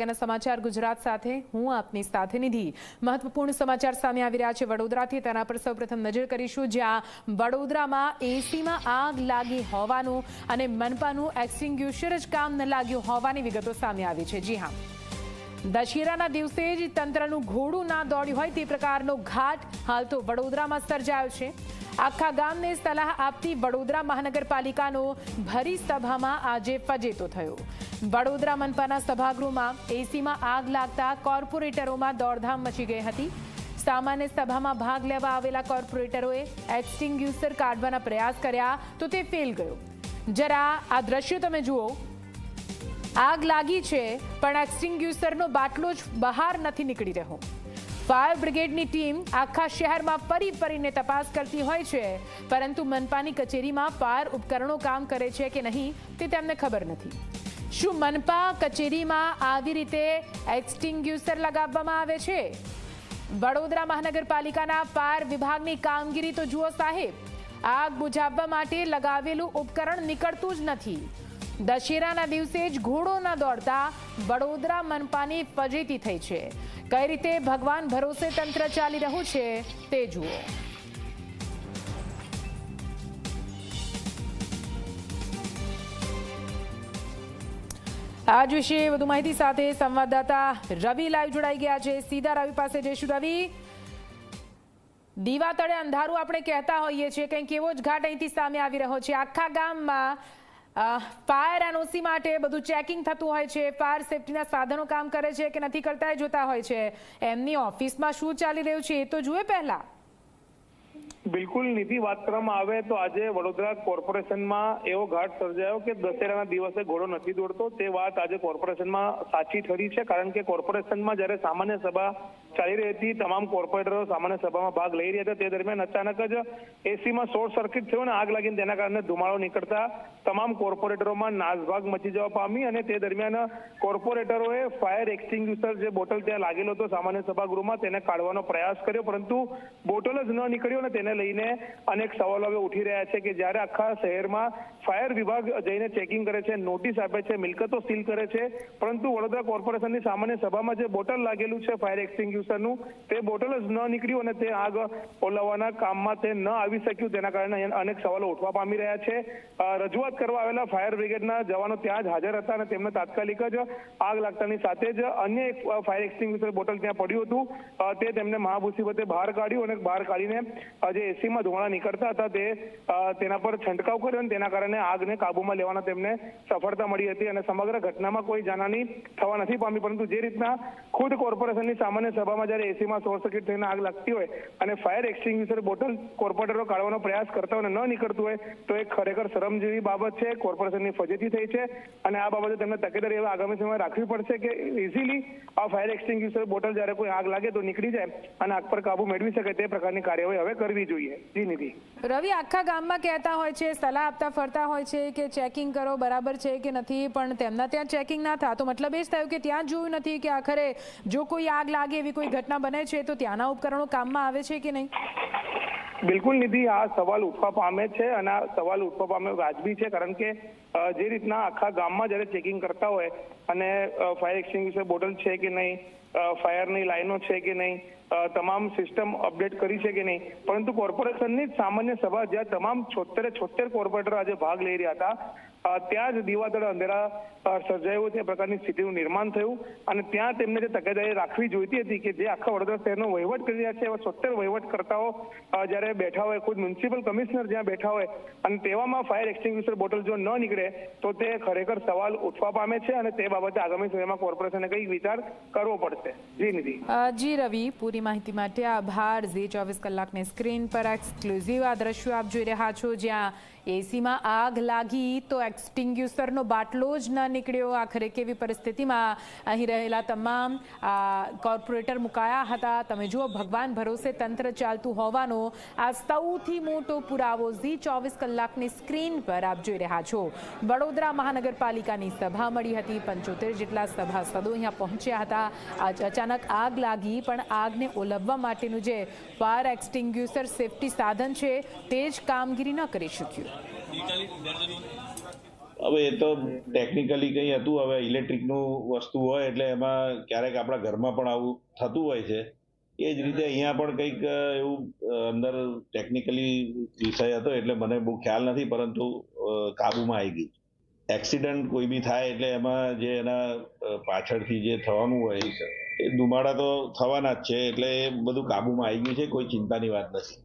વાગ્યાના સમાચાર ગુજરાત સાથે હું આપની સાથે નિધિ। મહત્વપૂર્ણ સમાચાર સામે આવી રહ્યા છે વડોદરાથી, તેના પર સૌપ્રથમ નજર કરીશું, જ્યાં વડોદરામાં એસીમાં આગ લાગી હોવાનું અને મનપાનું એક્સટિંગ્યુશર જ કામ ન લાગ્યું હોવાની વિગતો સામે આવી છે। જી હા, દશેરાના દિવસે જ તંત્રનું ઘોડું ના દોડ્યું હોય તે પ્રકારનો ઘાટ હાલ તો વડોદરામાં સર્જાયો છે। આખા ગામને સલાહ આપતી વડોદરા મહાનગરપાલિકાનો ભરી સભામાં આજે ફજેતો થયો। વડોદરા મનપાના સભાગૃહમાં એસીમાં આગ લાગતા કોર્પોરેટરોમાં દોડધામ મચી ગઈ હતી। સામાન્ય સભામાં ભાગ લેવા આવેલા કોર્પોરેટરોએ એક્સટિંગ્યુશર કાઢવાના પ્રયાસ કર્યા તો તે ફેલ ગયો। જરા આ દ્રશ્ય તમે જુઓ, આગ લાગી છે પણ એક્સટિંગ્યુશરનો બાટલો જ બહાર નથી નીકળી રહ્યો। ફાયર બ્રિગેડની ટીમ આખા શહેરમાં ફરીને તપાસ કરતી હોય છે, પરંતુ મનપાની કચેરીમાં ફાયર ઉપકરણો કામ કરે છે કે નહીં તે તેમને ખબર નથી। શું મનપા કચેરીમાં આવી રીતે એક્સટિંગ્યુશર લગાવવામાં આવે છે? વડોદરા મહાનગરપાલિકાના ફાયર વિભાગની કામગીરી તો જુઓ સાહેબ, આગ બુઝાવવા માટે લગાવેલું ઉપકરણ નીકળતું જ નથી। દશેરાના દિવસે જ ઘોડો ન દોડતા વડોદરા મનપાની ફજેતી થઈ છે। કઈ રીતે ભગવાન ભરોસે તંત્ર ચાલી રહ્યું છે તે જુઓ। આજ વિશે વધુ માહિતી સાથે સંવાદદાતા રવિ લાઈવ જોડાઈ ગયા છે। સીધા રવિ પાસે જઈશું। રવિ, દીવા તળે અંધારું આપણે કહેતા હોઈએ છીએ, કંઈક એવો જ ઘાટ અહીંથી સામે આવી રહ્યો છે। આખા ગામમાં ફાયર એનઓસી માટે બધું ચેકિંગ થતું હોય છે, ફાયર સેફટીના સાધનો કામ કરે છે કે નથી કરતા એ જોતા હોય છે। એમની ઓફિસમાં શું ચાલી રહ્યું છે એ તો જુએ પહેલા। બિલકુલ નિધિ, વાત કરવામાં આવે તો આજે વડોદરા કોર્પોરેશનમાં એવો ઘાટ સર્જાયો કે દશેરાના દિવસે ઘોડો નથી દોડતો તે વાત આજે કોર્પોરેશનમાં સાચી ઠરી છે। કારણ કે કોર્પોરેશનમાં જ્યારે સામાન્ય સભા ચાલી રહી હતી, તમામ કોર્પોરેટરો સામાન્ય સભામાં ભાગ લઈ રહ્યા હતા, તે દરમિયાન અચાનક જ એસીમાં શોર્ટ સર્કિટ થયો અને આગ લાગીને તેના કારણે ધુમાડો નીકળતા તમામ કોર્પોરેટરોમાં નાસભાગ મચી જવા પામી અને તે દરમિયાન કોર્પોરેટરોએ ફાયર એક્સટિંગ્યુશર જે બોટલ ત્યાં લાગેલો હતો સામાન્ય સભાગૃહમાં તેને કાઢવાનો પ્રયાસ કર્યો, પરંતુ બોટલ જ ન નીકળ્યો અને તેને લઈને અનેક સવાલો હવે ઉઠી રહ્યા છે કે જ્યારે આખા શહેરમાં ફાયર વિભાગ જઈને ચેકિંગ કરે છે, નોટિસ આપે છે, મિલકતો સીલ કરે છે, પરંતુ વડોદરા કોર્પોરેશનની સામાન્ય સભામાં જે બોટલ લાગેલું છે ફાયર એક્સટિંગ્યુશરનું, તે બોટલ જ ન નીકળ્યું અને તે આગ ઓલવવાના કામમાં તે ન આવી શક્યું। તેના કારણે અનેક સવાલો ઉઠવા પામી રહ્યા છે। રજૂઆત કરવા આવેલા ફાયર બ્રિગેડના જવાનો ત્યાં જ હાજર હતા અને તેમને તાત્કાલિક જ આગ લાગતાની સાથે જ અન્ય એક ફાયર એક્સટિંગ્યુશર બોટલ ત્યાં પડ્યું હતું, તે તેમને મહામુસીબતે બહાર કાઢ્યું અને બહાર કાઢીને જે એસીમાં ધુમાડા નીકળતા હતા તેના પર છંટકાવ કર્યો અને તેના કારણે આગને કાબુમાં લેવાના તેમને સફળતા મળી હતી અને સમગ્ર ઘટનામાં કોઈ જાનહાની થવા નથી પામી। પરંતુ જે રીતના ખુદ કોર્પોરેશનની સામાન્ય સભામાં જ્યારે એસીમાં શોર્ટ સર્કિટ થઈને આગ લાગતી હોય અને ફાયર એક્સટિંગ્યુશર બોટલ કોર્પોરેટરો કાઢવાનો પ્રયાસ કરતા હોય અને ન નીકળતું હોય તો એ ખરેખર શરમ જેવી બાબત છે। કોર્પોરેશનની ફજેતી થઈ છે અને આ બાબતે તેમને તકેદારી એવા આગામી સમયમાં રાખવી પડશે કે ઇઝીલી આ ફાયર એક્સટિંગ્યુશર બોટલ જ્યારે કોઈ આગ લાગે તો નીકળી જાય અને આગ પર કાબુ મેળવી શકે તે પ્રકારની કાર્યવાહી હવે કરવી જોઈએ। જી નિધિ। રવિ, આખા ગામમાં કહેતા હોય છે, સલાહ આપતા ફરતા હોય છે કે ચેકિંગ કરો બરાબર છે કે નથી, પણ તેમના ત્યાં ચેકિંગ ના થાય તો મતલબ એ જ થયું કે ત્યાં જોયું નથી કે આખરે જો કોઈ આગ લાગે એવી કોઈ ઘટના બને છે તો ત્યાંના ઉપકરણો કામમાં આવે છે કે નહીં? બિલકુલ નિધિ, આ સવાલ ઉઠવા પામે છે અને આ સવાલ ઉઠવા પામે વાજબી છે। કારણ કે જે રીતના આખા ગામમાં જ્યારે ચેકિંગ કરતા હોય અને ફાયર એક્સટિંગ્યુશર બોટલ છે કે નહીં, ફાયરની લાઈનો છે કે નહીં, તમામ સિસ્ટમ અપડેટ કરી છે કે નહીં, પરંતુ કોર્પોરેશનની જ સામાન્ય સભા જ્યાં તમામ 76 કોર્પોરેટર આજે ભાગ લઈ રહ્યા હતા ત્યાં જ દીવાતળ અંધેરા સર્જાયું, તે પ્રકારની સ્થિતિનું નિર્માણ થયું અને ત્યાં તેમને જે તકેદારી રાખવી જોઈતી હતી કે જે આખા વડોદરા શહેરનો વહીવટ કરી રહ્યા છે એવા 76 વહીવટકર્તાઓ જ્યારે બેઠા હોય, ખુદ મ્યુનિસિપલ કમિશનર જ્યાં બેઠા હોય અને તેવામાં ફાયર એક્સટિંગ્યુશર બોટલ જો ન નીકળે તો તે ખરેખર સવાલ ઉઠવા પામે છે અને તે બાબતે આગામી સમયમાં કોર્પોરેશને કંઈક વિચાર કરવો પડશે। જી નિધિ। જી રવિ, પૂરી માહિતી માટે આભાર। ઝી 24 કલાકની સ્ક્રીન પર એક્સક્લુઝિવ આ દ્રશ્યો આપ જોઈ રહ્યા છો, જ્યાં એસીમાં આગ લાગી તો એક્સટિંગ્યુશરનો બાટલો જ ન નીકળ્યો। આખરે કેવી પરિસ્થિતિમાં અહીં રહેલા તમામ કોર્પોરેટર મુકાયા હતા તમે જુઓ। ભગવાન ભરોસે તંત્ર ચાલતું હોવાનો આ સૌથી મોટો પુરાવો ઝી 24 કલાકની સ્ક્રીન પર આપ જોઈ રહ્યા છો। વડોદરા મહાનગરપાલિકાની સભા મળી હતી, 75 જેટલા સભાસદો અહીંયા પહોંચ્યા હતા। અચાનક આગ લાગી પણ આગને ઓલવવા માટેનું જે ફાયર એક્સટિંગ્યુશર સેફટી સાધન છે તે જ કામગીરી ન કરી શક્યું। હવે એ તો ટેકનિકલી કંઈ હતું. હવે ઇલેક્ટ્રિકનું વસ્તુ હોય એટલે એમાં ક્યારેક આપણા ઘરમાં પણ આવું થતું હોય છે. એ જ રીતે અહીંયા પણ કંઈક એવું અંદર ટેકનિકલી વિષય હતો એટલે મને બહુ ખ્યાલ નથી, પરંતુ કાબુમાં આવી ગઈ. એક્સિડન્ટ કોઈ બી થાય એટલે એમાં જે એના પાછળથી જે થવાનું હોય એ ધુમાડા તો થવાના જ છે, એટલે એ બધું કાબુમાં આવી ગયું છે, કોઈ ચિંતાની વાત નથી.